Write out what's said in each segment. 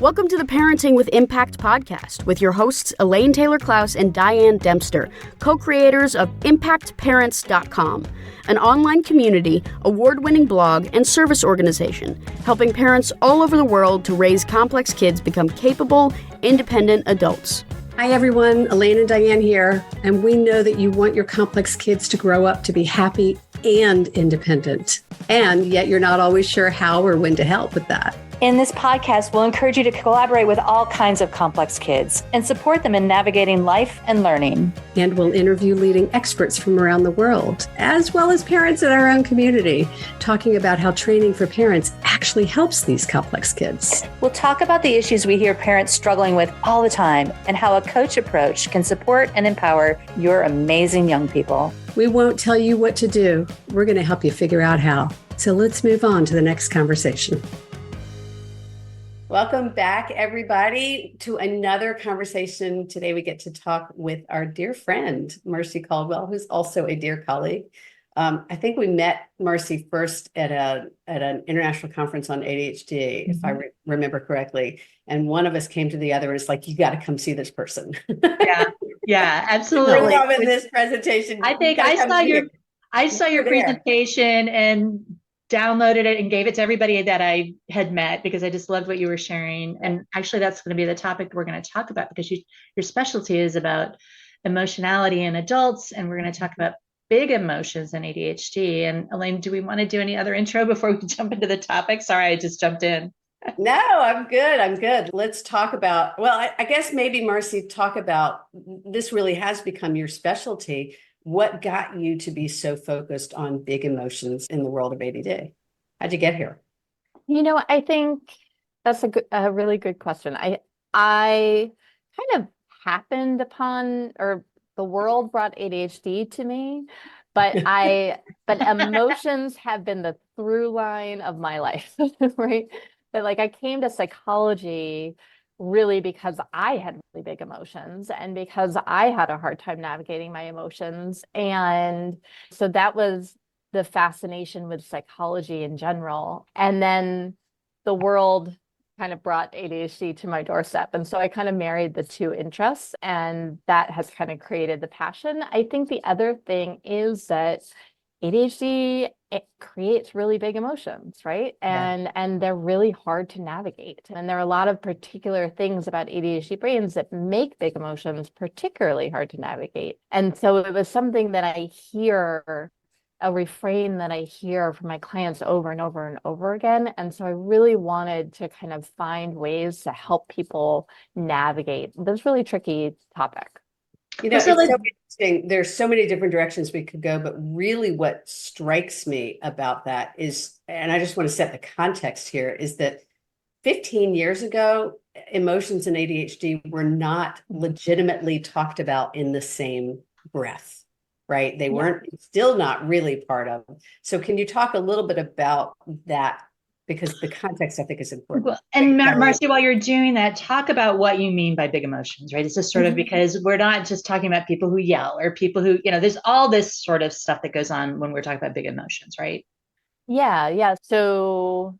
Welcome to the Parenting with Impact podcast with your hosts Elaine Taylor-Klaus and Diane Dempster, co-creators of ImpactParents.com, an online community, award-winning blog, and service organization helping parents all over the world to raise complex kids become capable, independent adults. Hi everyone, Elaine and Diane here, and we know that you want your complex kids to grow up to be happy and independent, and yet you're not always sure how or when to help with that. In this podcast, we'll encourage you to collaborate with all kinds of complex kids and support them in navigating life and learning. And we'll interview leading experts from around the world, as well as parents in our own community, talking about how training for parents actually helps these complex kids. We'll talk about the issues we hear parents struggling with all the time and how a coach approach can support and empower your amazing young people. We won't tell you what to do. We're going to help you figure out how. So let's move on to the next conversation. Welcome back, everybody, to another conversation. Today, we get to talk with our dear friend, Marcy Caldwell, who's also a dear colleague. I think we met Marcy first at an international conference on ADHD, if I remember correctly. And one of us came to the other and it's like, you got to come see this person. Yeah, absolutely. In this presentation, I think I saw your presentation and downloaded it and gave it to everybody that I had met because I just loved what you were sharing. And actually, that's going to be the topic we're going to talk about because your specialty is about emotionality in adults. And we're going to talk about big emotions and ADHD. And Elaine, do we want to do any other intro before we jump into the topic? Sorry, I just jumped in. No, I'm good. Let's talk about, I guess maybe Marcy, talk about, this really has become your specialty. What got you to be so focused on big emotions in the world of ADD? How'd you get here? I think that's a really good question. I kind of happened upon, or the world brought ADHD to me, but emotions have been the through line of my life, right? But I came to psychology really because I had really big emotions and because I had a hard time navigating my emotions. And so that was the fascination with psychology in general. And then the world kind of brought ADHD to my doorstep. And so I kind of married the two interests, and that has kind of created the passion. I think the other thing is that ADHD, it creates really big emotions, right? And they're really hard to navigate. And there are a lot of particular things about ADHD brains that make big emotions particularly hard to navigate. And so it was something that I hear, a refrain that I hear from my clients over and over and over again. And so I really wanted to kind of find ways to help people navigate this really tricky topic. It's so interesting. There's so many different directions we could go, but really what strikes me about that is, and I just want to set the context here, is that 15 years ago, emotions and ADHD were not legitimately talked about in the same breath, right? They weren't, still not really part of. So can you talk a little bit about that? Because the context, I think, is important. Well, and Marcy, while you're doing that, talk about what you mean by big emotions, right? It's just sort of because we're not just talking about people who yell or people who, there's all this sort of stuff that goes on when we're talking about big emotions, right? Yeah. So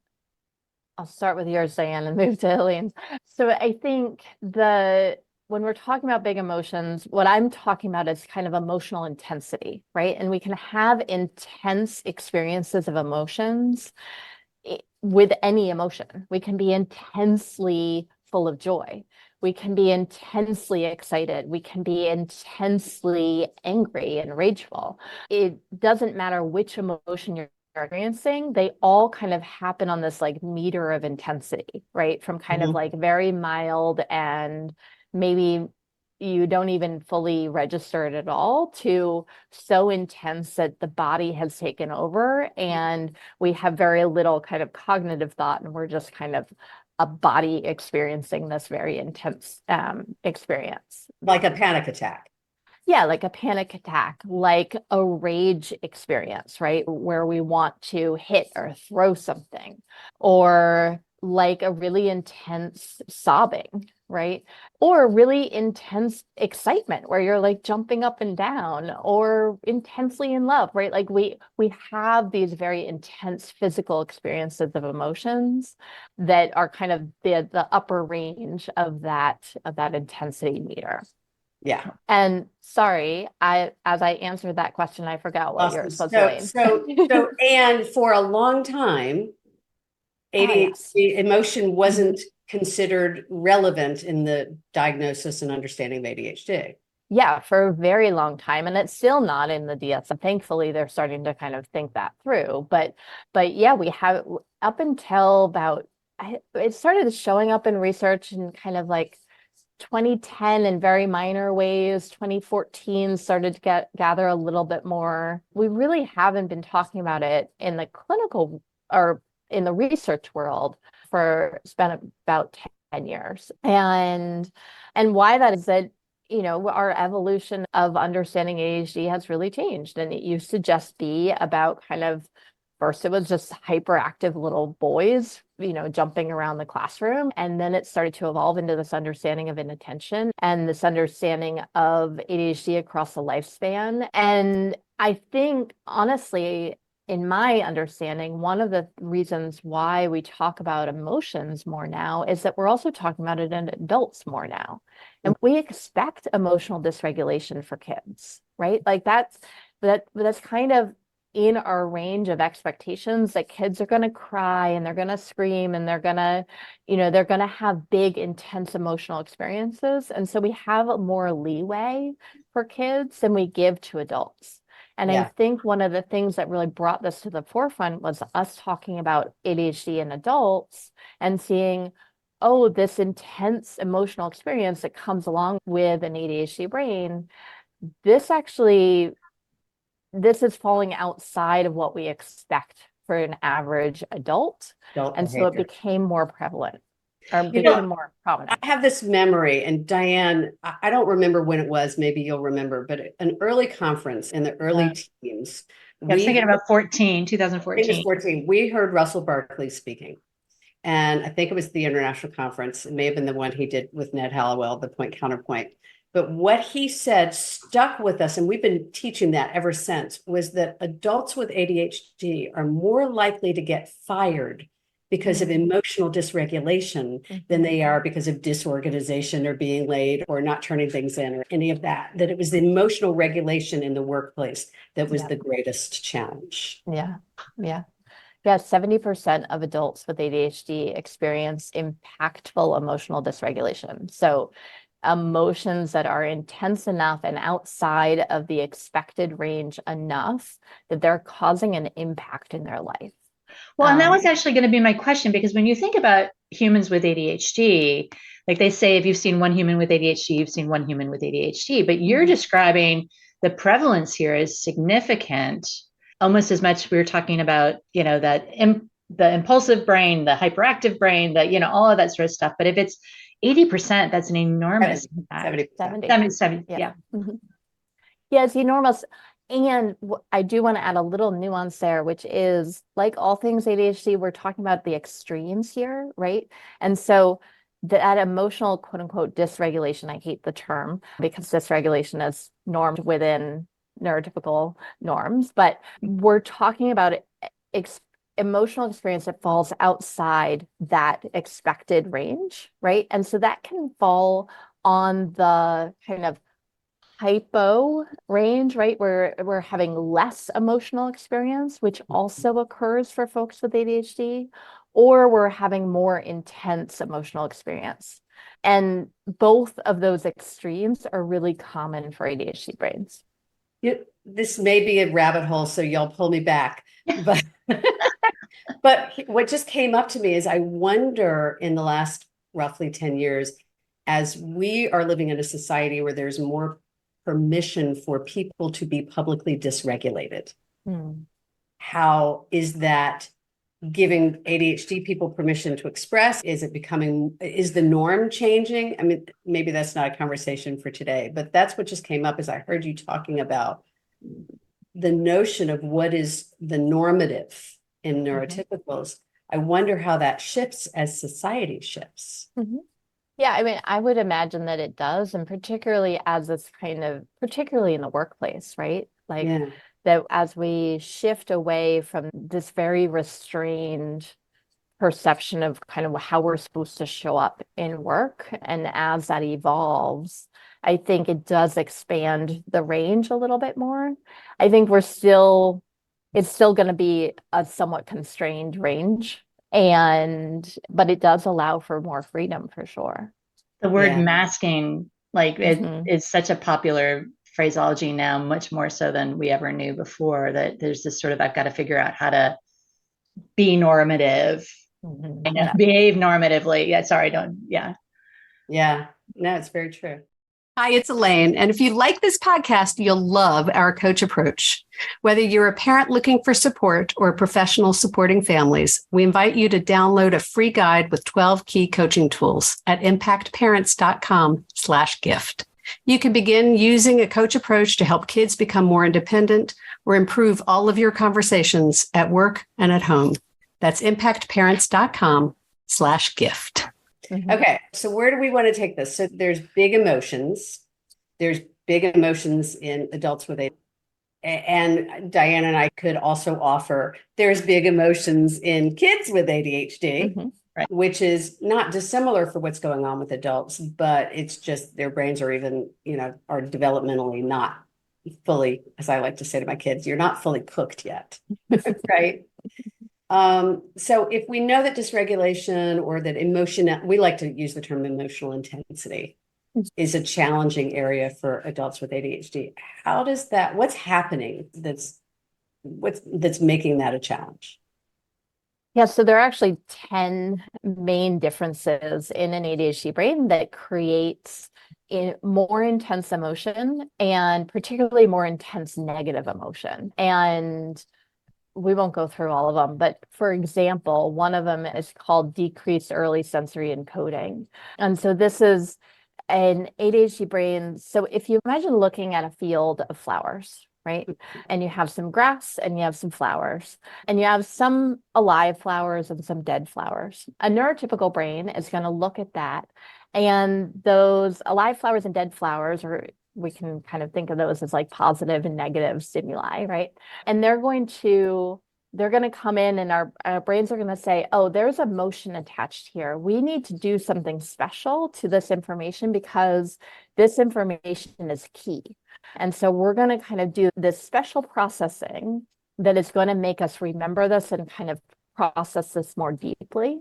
I'll start with yours, Diane, and move to Elaine's. So I think when we're talking about big emotions, what I'm talking about is kind of emotional intensity, right? And we can have intense experiences of emotions with any emotion. We can be intensely full of joy. We can be intensely excited. We can be intensely angry and rageful. It doesn't matter which emotion you're experiencing, they all kind of happen on this meter of intensity, right? From kind of very mild and maybe you don't even fully register it at all to so intense that the body has taken over and we have very little kind of cognitive thought and we're just kind of a body experiencing this very intense experience. Like a panic attack. Yeah, like a panic attack, like a rage experience, right? Where we want to hit or throw something, or like a really intense sobbing, right? Or really intense excitement where you're like jumping up and down, or intensely in love, right? Like we have these very intense physical experiences of emotions that are kind of the upper range of that intensity meter. Yeah. And sorry, as I answered that question, I forgot what yours was, Elaine. And for a long time, ADHD emotion wasn't considered relevant in the diagnosis and understanding of ADHD. Yeah, for a very long time, and it's still not in the DSM. Thankfully, they're starting to kind of think that through. But yeah, we have up until about it started showing up in research in kind of like 2010 in very minor ways. 2014 started to gather a little bit more. We really haven't been talking about it in the clinical or in the research world for it's been about 10 years. And why that is that, you know, our evolution of understanding ADHD has really changed. And it used to just be about kind of, first it was just hyperactive little boys, you know, jumping around the classroom. And then it started to evolve into this understanding of inattention and this understanding of ADHD across the lifespan. And I think, honestly, in my understanding, one of the reasons why we talk about emotions more now is that we're also talking about it in adults more now. And we expect emotional dysregulation for kids, right? Like that's kind of in our range of expectations, that kids are going to cry and they're going to scream and they're going to, you know, they're going to have big, intense emotional experiences. And so we have more leeway for kids than we give to adults. And I think one of the things that really brought this to the forefront was us talking about ADHD in adults and seeing, oh, this intense emotional experience that comes along with an ADHD brain, this is falling outside of what we expect for an average adult. And so it became more prevalent. Or became more prominent. I have this memory, and Diane, I don't remember when it was, maybe you'll remember, but an early conference in the early teens. I was thinking about 2014. We heard Russell Barkley speaking. And I think it was the international conference. It may have been the one he did with Ned Hallowell, the point counterpoint. But what he said stuck with us, and we've been teaching that ever since, was that adults with ADHD are more likely to get fired because of emotional dysregulation than they are because of disorganization or being late or not turning things in or any of that. That it was the emotional regulation in the workplace that was the greatest challenge. Yeah. 70% of adults with ADHD experience impactful emotional dysregulation. So emotions that are intense enough and outside of the expected range enough that they're causing an impact in their life. Well, and that was actually going to be my question, because when you think about humans with ADHD, like they say, if you've seen one human with ADHD, you've seen one human with ADHD, but you're describing the prevalence here is significant, almost as much we were talking about, you know, that the impulsive brain, the hyperactive brain, the, you know, all of that sort of stuff. But if it's 80%, that's an enormous impact. 70. Yeah. Yeah, it's enormous. And I do want to add a little nuance there, which is, like all things ADHD, we're talking about the extremes here, right? And so that emotional, quote unquote, dysregulation, I hate the term because dysregulation is normed within neurotypical norms, but we're talking about emotional experience that falls outside that expected range, right? And so that can fall on the kind of hypo range, right? Where we're having less emotional experience, which also occurs for folks with ADHD, or we're having more intense emotional experience. And both of those extremes are really common for ADHD brains. This may be a rabbit hole, so y'all pull me back. But but what just came up to me is I wonder, in the last roughly 10 years, as we are living in a society where there's more permission for people to be publicly dysregulated. How is that giving ADHD people permission to express? Is the norm changing? I mean, maybe that's not a conversation for today, but that's what just came up as I heard you talking about the notion of what is the normative in neurotypicals. I wonder how that shifts as society shifts. Mhm. Yeah, I mean, I would imagine that it does, and particularly as this particularly in the workplace, right? Like Yeah. that as we shift away from this very restrained perception of kind of how we're supposed to show up in work, and as that evolves, I think it does expand the range a little bit more. I think it's still going to be a somewhat constrained range, but it does allow for more freedom for sure. The word Yeah. masking, like Mhm. it's such a popular phraseology now, much more so than we ever knew before, that there's this sort of, I've got to figure out how to be normative, Yeah. behave normatively. Yeah, sorry, don't, yeah. Yeah. No, it's very true. Hi, it's Elaine. And if you like this podcast, you'll love our coach approach. Whether you're a parent looking for support or a professional supporting families, we invite you to download a free guide with 12 key coaching tools at impactparents.com/gift. You can begin using a coach approach to help kids become more independent or improve all of your conversations at work and at home. That's impactparents.com/gift. Mhm. Okay, so where do we want to take this? So there's big emotions. There's big emotions in adults with ADHD. And Diane and I could also offer there's big emotions in kids with ADHD, Mhm. which is not dissimilar for what's going on with adults, but it's just their brains are even, are developmentally not fully, as I like to say to my kids, you're not fully cooked yet, right? So if we know that dysregulation or that we like to use the term emotional intensity, is a challenging area for adults with ADHD, what's happening that's making that a challenge? Yeah, so there are actually 10 main differences in an ADHD brain that creates more intense emotion, and particularly more intense negative emotion. And we won't go through all of them, but for example, one of them is called decreased early sensory encoding. And so this is an ADHD brain. So if you imagine looking at a field of flowers, right? And you have some grass and you have some flowers, and you have some alive flowers and some dead flowers. A neurotypical brain is going to look at that, and those alive flowers and dead flowers, or we can kind of think of those as like positive and negative stimuli, right? And they're going to come in, and our brains are going to say, oh, there's emotion attached here. We need to do something special to this information because this information is key. And so we're going to kind of do this special processing that is going to make us remember this and kind of process this more deeply.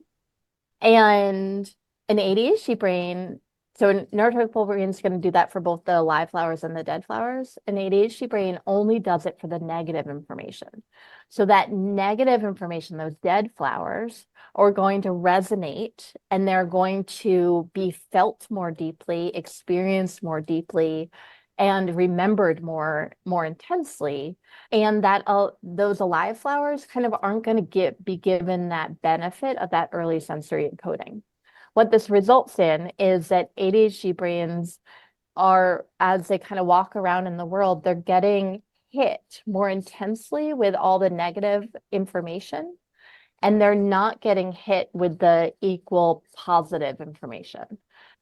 And an ADHD brain, so a neurotypical brain is going to do that for both the live flowers and the dead flowers. An ADHD brain only does it for the negative information. So that negative information, those dead flowers, are going to resonate, and they're going to be felt more deeply, experienced more deeply, and remembered more intensely. And that those alive flowers kind of aren't going to be given that benefit of that early sensory encoding. What this results in is that ADHD brains are, as they kind of walk around in the world, they're getting hit more intensely with all the negative information, and they're not getting hit with the equal positive information.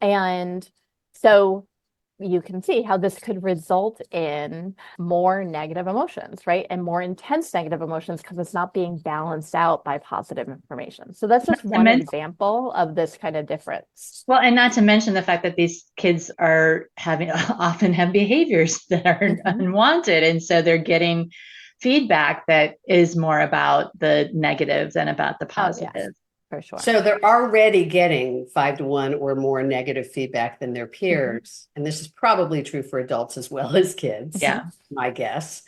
And so you can see how this could result in more negative emotions, right? And more intense negative emotions because it's not being balanced out by positive information. So that's just one example of this kind of difference. Well, and not to mention the fact that these kids often have behaviors that are unwanted. And so they're getting feedback that is more about the negative than about the positive. Oh, yes, for sure. So they're already getting 5-to-1 or more negative feedback than their peers. And this is probably true for adults as well as kids. Yeah. My guess.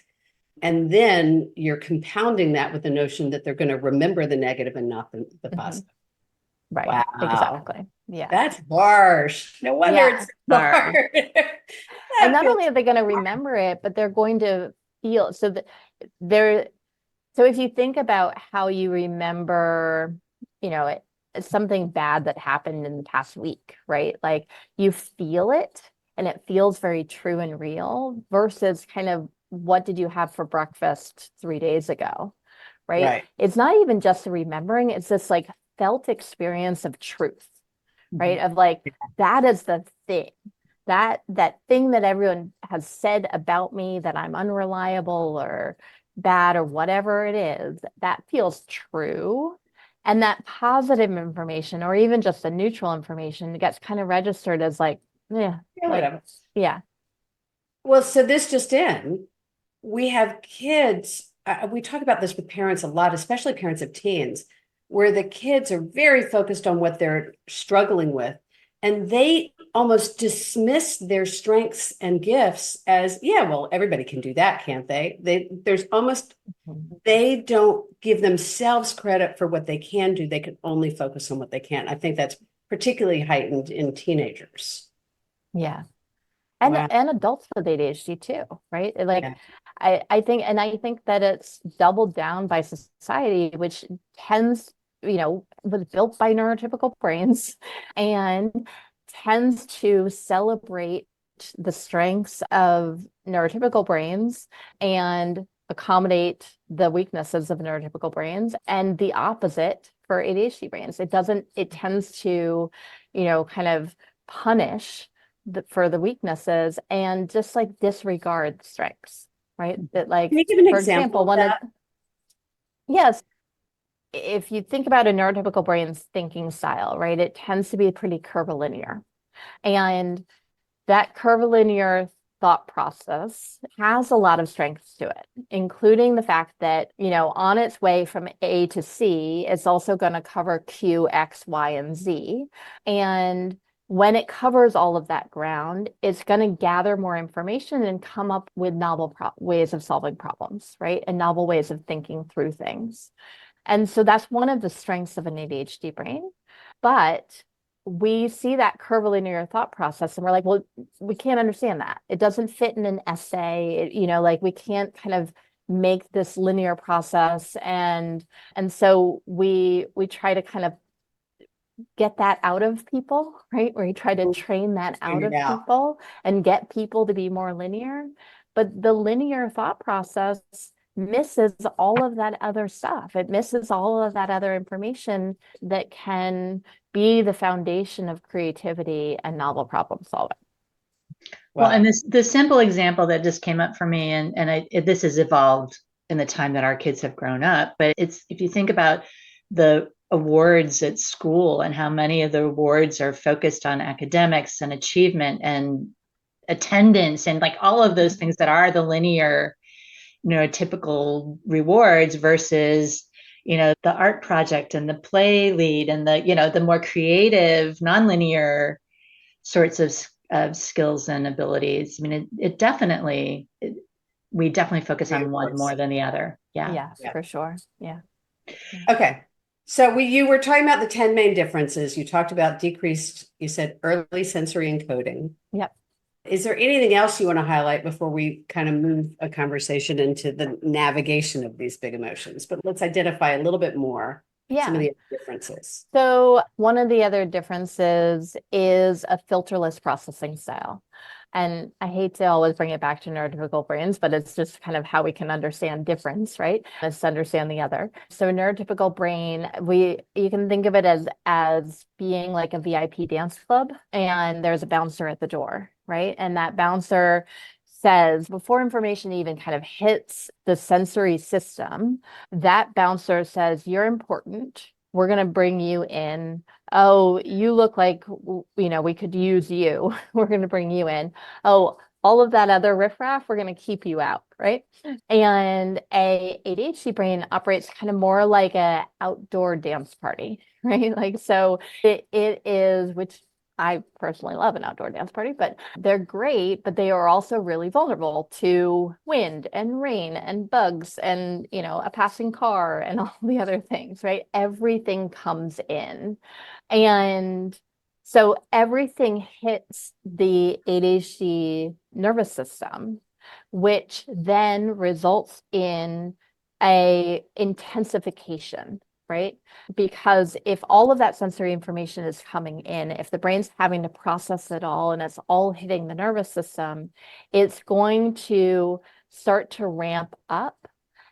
And then you're compounding that with the notion that they're going to remember the negative and not the positive. Right. Wow. Exactly. Yeah. That's harsh. No wonder it's hard. And not only are they going to remember it, but they're going to feel so if you think about how you remember, it's something bad that happened in the past week, right? Like you feel it and it feels very true and real versus kind of what did you have for breakfast 3 days ago, right? Right. It's not even just the remembering, it's this like felt experience of truth, right? Of like, that is the thing. That thing that everyone has said about me, that I'm unreliable or bad or whatever it is, that feels true. And that positive information, or even just the neutral information, gets kind of registered as like, yeah, Yeah, like, whatever. yeah, Well, so this just in, we have kids. We talk about this with parents a lot, especially parents of teens, where the kids are very focused on what they're struggling with. And they almost dismiss their strengths and gifts as, yeah, well, everybody can do that, can't they? There's almost, they don't give themselves credit for what they can do. They can only focus on what they can. I think that's particularly heightened in teenagers. yeah. And Wow. and adults with ADHD too, right? Like Yeah. I think that it's doubled down by society, which tends, was built by neurotypical brains and tends to celebrate the strengths of neurotypical brains and accommodate the weaknesses of neurotypical brains, and the opposite for ADHD brains. It tends to, kind of punish for the weaknesses and just like disregard the strengths, right? That like, Can you give an for example example, of that? yes, if you think about a neurotypical brain's thinking style, right, it tends to be pretty curvilinear. And that curvilinear thought process has a lot of strengths to it, including the fact that, on its way from A to C, it's also going to cover Q, X, Y, and Z. And when it covers all of that ground, it's going to gather more information and come up with novel ways of solving problems, right? And novel ways of thinking through things. And so that's one of the strengths of an ADHD brain. But we see that curvilinear thought process and we're like, well, we can't understand that. It doesn't fit in an essay. Like we can't kind of make this linear process. And so we try to kind of get that out of people, right? Where you try to train that out of people and get people to be more linear. But the linear thought process misses all of that other stuff. It misses all of that other information that can be the foundation of creativity and novel problem solving. Well, and the simple example that just came up for me, and this has evolved in the time that our kids have grown up, but it's, if you think about the awards at school and how many of the awards are focused on academics and achievement and attendance and like all of those things that are the linear, neurotypical rewards versus, the art project and the play lead and the more creative, nonlinear sorts of skills and abilities. I mean, we definitely focus on one more than the other. Yeah, for sure. Yeah. Okay. So you were talking about the 10 main differences. You talked about you said early sensory encoding. Yep. Is there anything else you want to highlight before we kind of move a conversation into the navigation of these big emotions? But let's identify a little bit more some of the differences. So one of the other differences is a filterless processing style. And I hate to always bring it back to neurotypical brains, but it's just kind of how we can understand difference, right? Is to understand the other. So neurotypical brain, you can think of it as being like a VIP dance club, and there's a bouncer at the door, right? And that bouncer says, before information even kind of hits the sensory system, that bouncer says, you're important. We're going to bring you in. Oh, you look like, we could use you. We're going to bring you in. Oh, all of that other riffraff, we're going to keep you out, right? And a ADHD brain operates kind of more like a outdoor dance party, right? Like, so it is, which I personally love an outdoor dance party, but they're great, but they are also really vulnerable to wind and rain and bugs and, a passing car and all the other things, right? Everything comes in. And so everything hits the ADHD nervous system, which then results in a intensification, right? Because if all of that sensory information is coming in, if the brain's having to process it all and it's all hitting the nervous system, it's going to start to ramp up.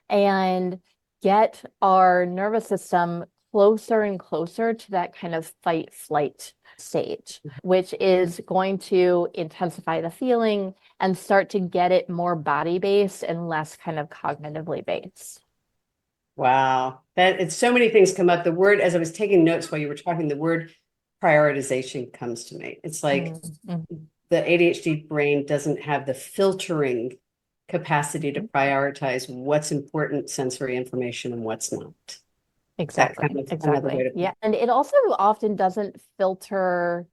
And get our nervous system closer and closer to that kind of fight flight stage, which is going to intensify the feeling and start to get it more body based and less kind of cognitively based. Wow. That it's so many things come up. The word, as I was taking notes while you were talking, the word prioritization comes to me. It's like the ADHD brain doesn't have the filtering capacity to prioritize what's important sensory information and what's not. Exactly. Exactly. Yeah. And it also often doesn't filter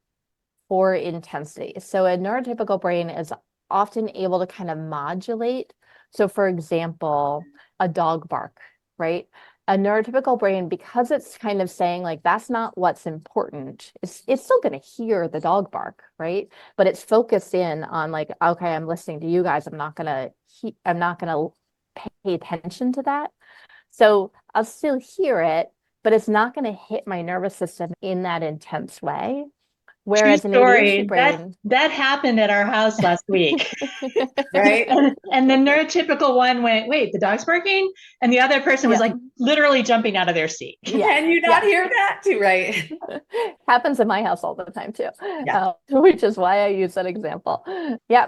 for intensity. So a neurotypical brain is often able to kind of modulate. So for example, a dog bark, right? A neurotypical brain, because it's kind of saying like, that's not what's important, it's still going to hear the dog bark, right? But it's focused in on like, okay, I'm listening to you guys. I'm not going to pay attention to that. So I'll still hear it, but it's not going to hit my nervous system in that intense way. Whereas True an story. ADHD brain, that happened at our house last week. Right. And the neurotypical one went, wait, the dog's barking? And the other person was like literally jumping out of their seat. Can you not hear that too? Right. Happens in my house all the time too. Which is why I use that example. Yeah,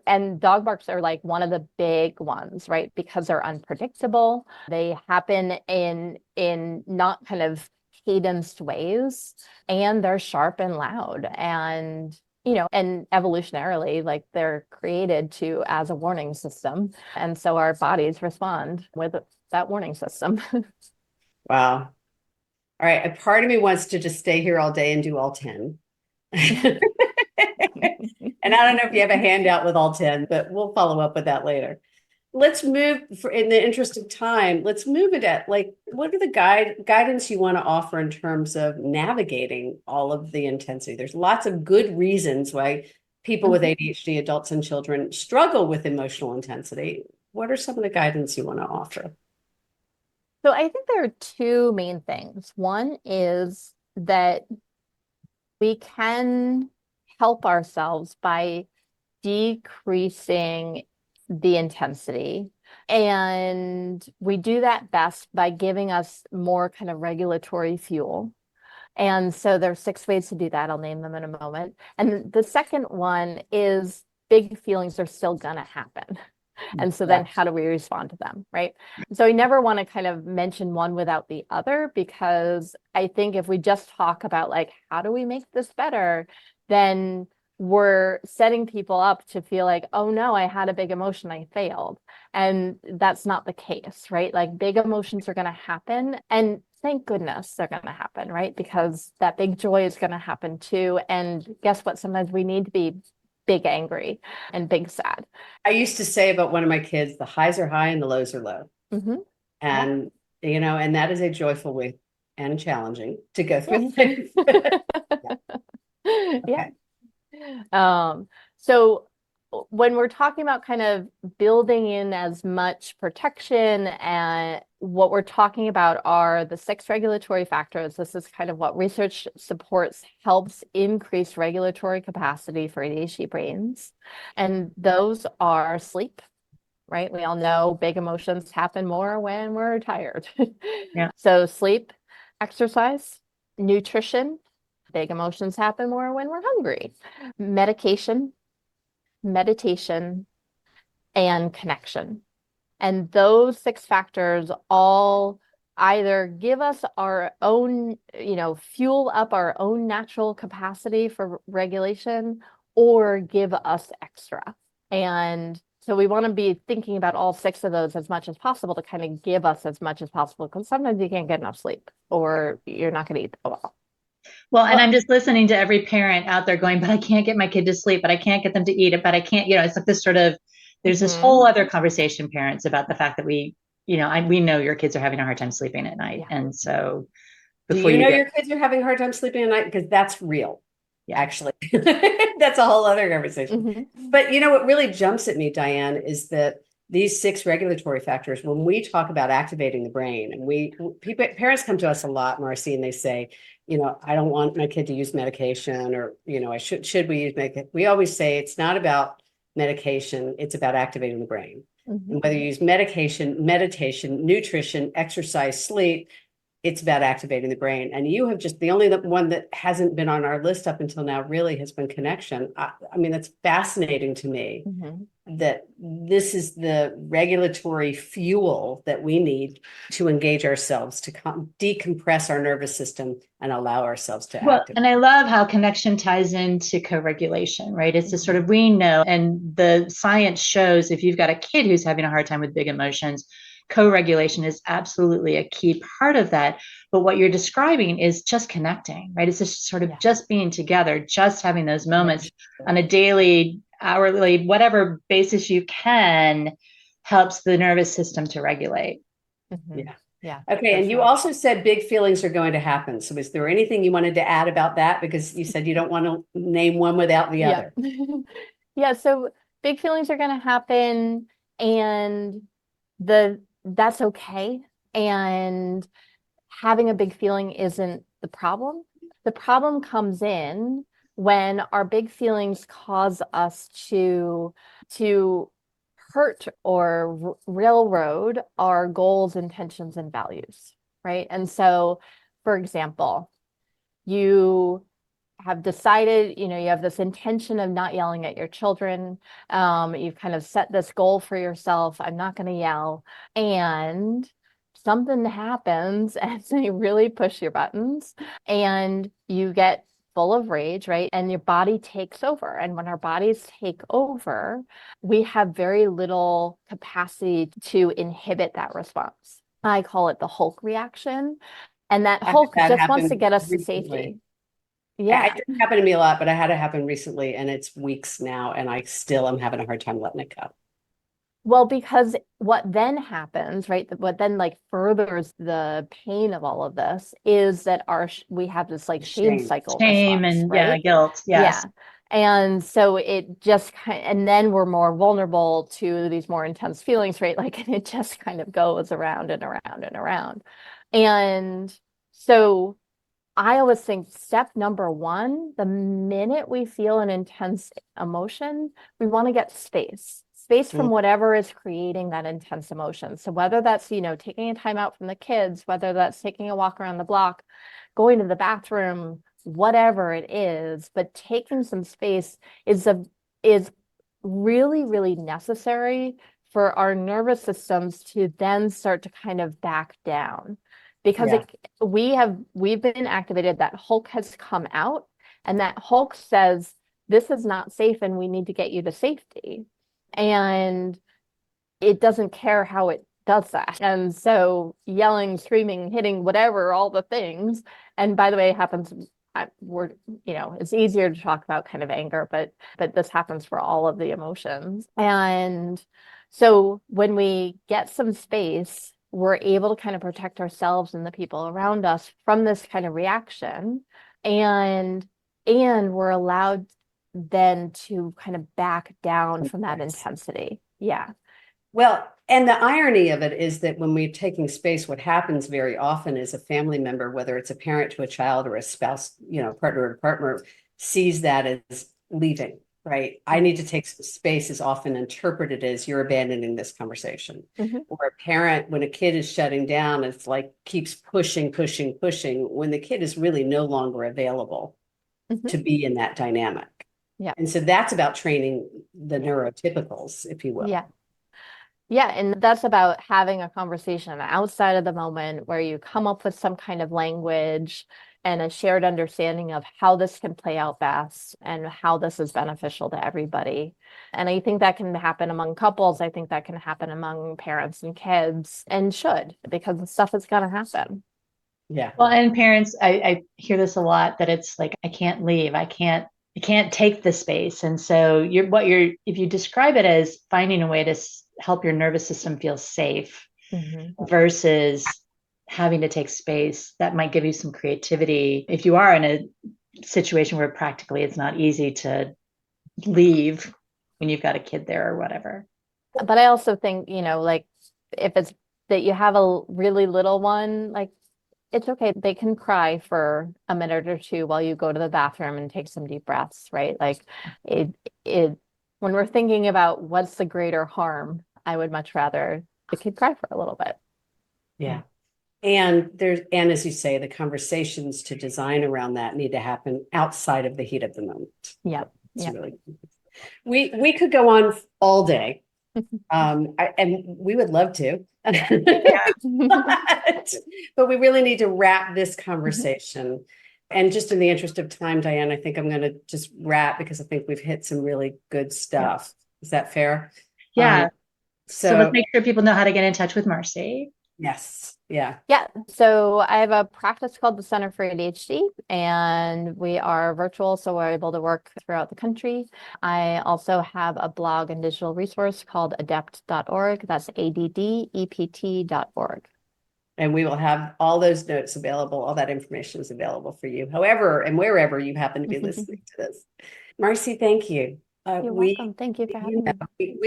and dog barks are like one of the big ones, right? Because they're unpredictable. They happen in not kind of cadenced ways, and they're sharp and loud, and and evolutionarily, like they're created as a warning system, and so our bodies respond with that warning system. Wow. All right, a part of me wants to just stay here all day and do all 10. And I don't know if you have a handout with all 10, but we'll follow up with that later. Let's move, in the interest of time, let's move it at like, what are the guidance you want to offer in terms of navigating all of the intensity? There's lots of good reasons why people with ADHD, adults and children, struggle with emotional intensity. What are some of the guidance you want to offer? So I think there are two main things. One is that we can help ourselves by decreasing the intensity. And we do that best by giving us more kind of regulatory fuel. And so there's 6 ways to do that. I'll name them in a moment. And the second one is big feelings are still going to happen. And so then how do we respond to them, right? So we never want to kind of mention one without the other, because I think if we just talk about like, how do we make this better, then we're setting people up to feel like, oh no, I had a big emotion, I failed. And that's not the case, right? Like big emotions are going to happen, and thank goodness they're going to happen, right? Because that big joy is going to happen too. And guess what? Sometimes we need to be big angry and big sad. I used to say about one of my kids, the highs are high and the lows are low. And, and that is a joyful way and challenging to go through things. So when we're talking about kind of building in as much protection, and what we're talking about are the 6 regulatory factors. This is kind of what research supports helps increase regulatory capacity for ADHD brains. And those are sleep, right? We all know big emotions happen more when we're tired. So sleep, exercise, nutrition. Big emotions happen more when we're hungry. Medication, meditation, and connection. And those 6 factors all either give us our own, fuel up our own natural capacity for regulation, or give us extra. And so we want to be thinking about all 6 of those as much as possible to kind of give us as much as possible, because sometimes you can't get enough sleep or you're not going to eat well. Well, and I'm just listening to every parent out there going, but I can't get my kid to sleep, but I can't get them to eat it, but I can't, it's like this sort of, there's this whole other conversation, parents, about the fact that we know your kids are having a hard time sleeping at night. And so before your kids are having a hard time sleeping at night? Because that's real. Actually, that's a whole other conversation. But what really jumps at me, Diane, is that these 6 regulatory factors, when we talk about activating the brain, and parents come to us a lot, Marcy, and they say, I don't want my kid to use medication, or, should we use medication? We always say it's not about medication, it's about activating the brain. And whether you use medication, meditation, nutrition, exercise, sleep, it's about activating the brain. And you have just, the only one that hasn't been on our list up until now really has been connection. I mean, that's fascinating to me that this is the regulatory fuel that we need to engage ourselves, to decompress our nervous system and allow ourselves to activate. And I love how connection ties into co-regulation, right? It's just sort of, we know, and the science shows if you've got a kid who's having a hard time with big emotions, co-regulation is absolutely a key part of that. But what you're describing is just connecting, right? It's just sort of just being together, just having those moments on a daily, hourly, whatever basis you can, helps the nervous system to regulate. Yeah. Okay. And you also said big feelings are going to happen. So is there anything you wanted to add about that? Because you said you don't want to name one without the other. Yeah. So big feelings are going to happen, and that's okay. And having a big feeling isn't the problem. The problem comes in when our big feelings cause us to hurt or railroad our goals, intentions, and values, right? And so, for example, you have decided, you have this intention of not yelling at your children. You've kind of set this goal for yourself. I'm not going to yell. And something happens and they really push your buttons and you get full of rage, right? And your body takes over. And when our bodies take over, we have very little capacity to inhibit that response. I call it the Hulk reaction. And that Hulk just wants to get us to safety. Yeah. It didn't happen to me a lot, but I had it happen recently, and it's weeks now, and I still am having a hard time letting it go. Well, because what then happens, right? What then furthers the pain of all of this is that we have this shame cycle, shame response, and right? Guilt. Yes. Yeah. And so it just and then we're more vulnerable to these more intense feelings, right? And it just kind of goes around and around and around. And so I always think step number one, the minute we feel an intense emotion, we want to get space from whatever is creating that intense emotion. So whether that's, taking a time out from the kids, whether that's taking a walk around the block, going to the bathroom, whatever it is, but taking some space is really, really necessary for our nervous systems to then start to kind of back down. Because we've been activated, that Hulk has come out, and that Hulk says, this is not safe and we need to get you to safety. And it doesn't care how it does that. And so yelling, screaming, hitting, whatever, all the things. And by the way, it happens, it's easier to talk about kind of anger, but this happens for all of the emotions. And so when we get some space, we're able to kind of protect ourselves and the people around us from this kind of reaction. And we're allowed then to kind of back down from that intensity. Yeah. Well, and the irony of it is that when we're taking space, what happens very often is a family member, whether it's a parent to a child or a spouse, partner to partner, sees that as leaving, right? I need to take some space is often interpreted as you're abandoning this conversation. Or a parent, when a kid is shutting down, it's keeps pushing, when the kid is really no longer available to be in that dynamic. Yeah. And so that's about training the neurotypicals, if you will. Yeah. Yeah. And that's about having a conversation outside of the moment where you come up with some kind of language and a shared understanding of how this can play out best and how this is beneficial to everybody. And I think that can happen among couples. I think that can happen among parents and kids, and should, because the stuff is going to happen. Yeah. Well, and parents, I hear this a lot, that it's I can't leave. I can't take the space. And so if you describe it as finding a way to help your nervous system feel safe versus having to take space, that might give you some creativity. If you are in a situation where practically it's not easy to leave when you've got a kid there or whatever. But I also think, if it's that you have a really little one, it's okay. They can cry for a minute or two while you go to the bathroom and take some deep breaths, right? When we're thinking about what's the greater harm, I would much rather the kid cry for a little bit. Yeah. And as you say, the conversations to design around that need to happen outside of the heat of the moment. Yep. Really, we could go on all day. And we would love to, but we really need to wrap this conversation. And just in the interest of time, Diane, I think I'm going to just wrap because I think we've hit some really good stuff. Is that fair? Yeah. So let's make sure people know how to get in touch with Marcy. Yes. Yeah. Yeah. So I have a practice called the Center for ADHD, and we are virtual, so we're able to work throughout the country. I also have a blog and digital resource called adept.org. That's ADDEPT.org. And we will have all those notes available. All that information is available for you, however and wherever you happen to be listening to this. Marcy, thank you. You're welcome. Thank you for having me.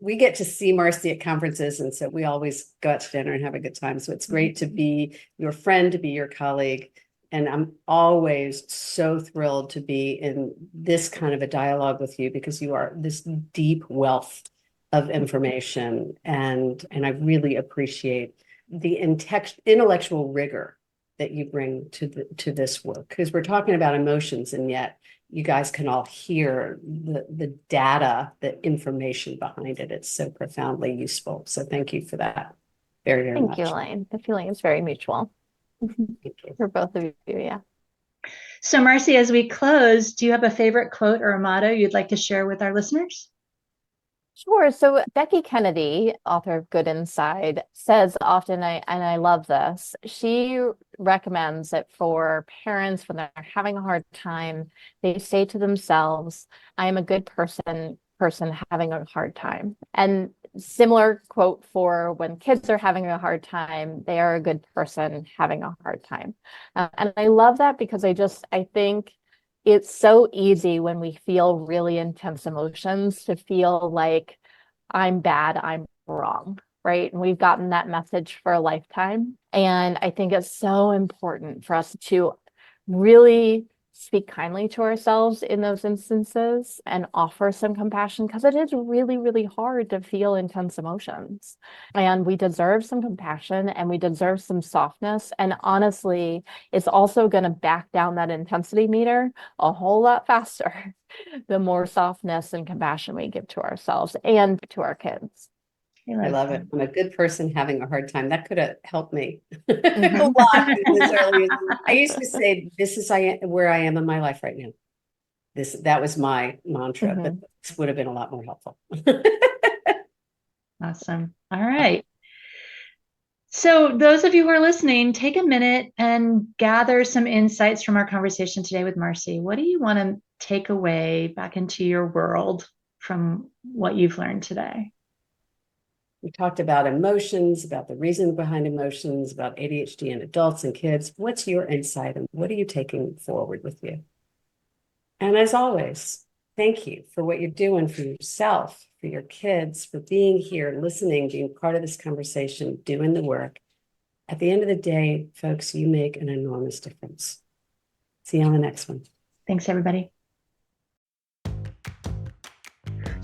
We get to see Marcy at conferences, and so we always go out to dinner and have a good time. So it's great to be your friend, to be your colleague. And I'm always so thrilled to be in this kind of a dialogue with you because you are this deep wealth of information. And I really appreciate the intellectual rigor that you bring to this work, because we're talking about emotions, and yet you guys can all hear the data, the information behind it. It's so profoundly useful. So thank you for that very, very much. Thank you, Elaine. The feeling is very mutual. For both of you, yeah. So Marcy, as we close, do you have a favorite quote or a motto you'd like to share with our listeners? Sure. So Becky Kennedy, author of Good Inside, says often, and I love this, she recommends that for parents, when they're having a hard time, they say to themselves, I am a good person having a hard time. And similar quote for when kids are having a hard time, they are a good person having a hard time. And I love that because I think it's so easy when we feel really intense emotions to feel like I'm bad, I'm wrong, right? And we've gotten that message for a lifetime. And I think it's so important for us to really speak kindly to ourselves in those instances and offer some compassion, because it is really, really hard to feel intense emotions. And we deserve some compassion and we deserve some softness. And honestly, it's also going to back down that intensity meter a whole lot faster the more softness and compassion we give to ourselves and to our kids. I love it. I'm a good person having a hard time. That could have helped me a lot in this early. I used to say, this is where I am in my life right now. That was my mantra, but this would have been a lot more helpful. Awesome. All right. So those of you who are listening, take a minute and gather some insights from our conversation today with Marcy. What do you want to take away back into your world from what you've learned today? We talked about emotions, about the reason behind emotions, about ADHD in adults and kids. What's your insight and what are you taking forward with you? And as always, thank you for what you're doing for yourself, for your kids, for being here, listening, being part of this conversation, doing the work. At the end of the day, folks, you make an enormous difference. See you on the next one. Thanks, everybody.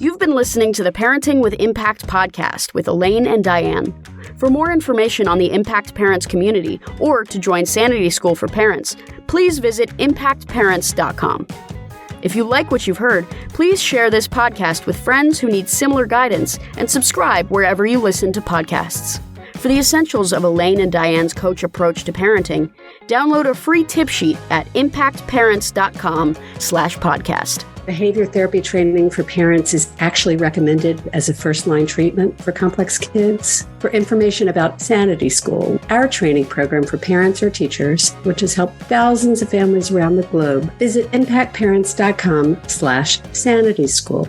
You've been listening to the Parenting with Impact podcast with Elaine and Diane. For more information on the Impact Parents community or to join Sanity School for Parents, please visit impactparents.com. If you like what you've heard, please share this podcast with friends who need similar guidance and subscribe wherever you listen to podcasts. For the essentials of Elaine and Diane's coach approach to parenting, download a free tip sheet at impactparents.com/podcast. Behavior therapy training for parents is actually recommended as a first-line treatment for complex kids. For information about Sanity School, our training program for parents or teachers, which has helped thousands of families around the globe, visit impactparents.com/Sanity School.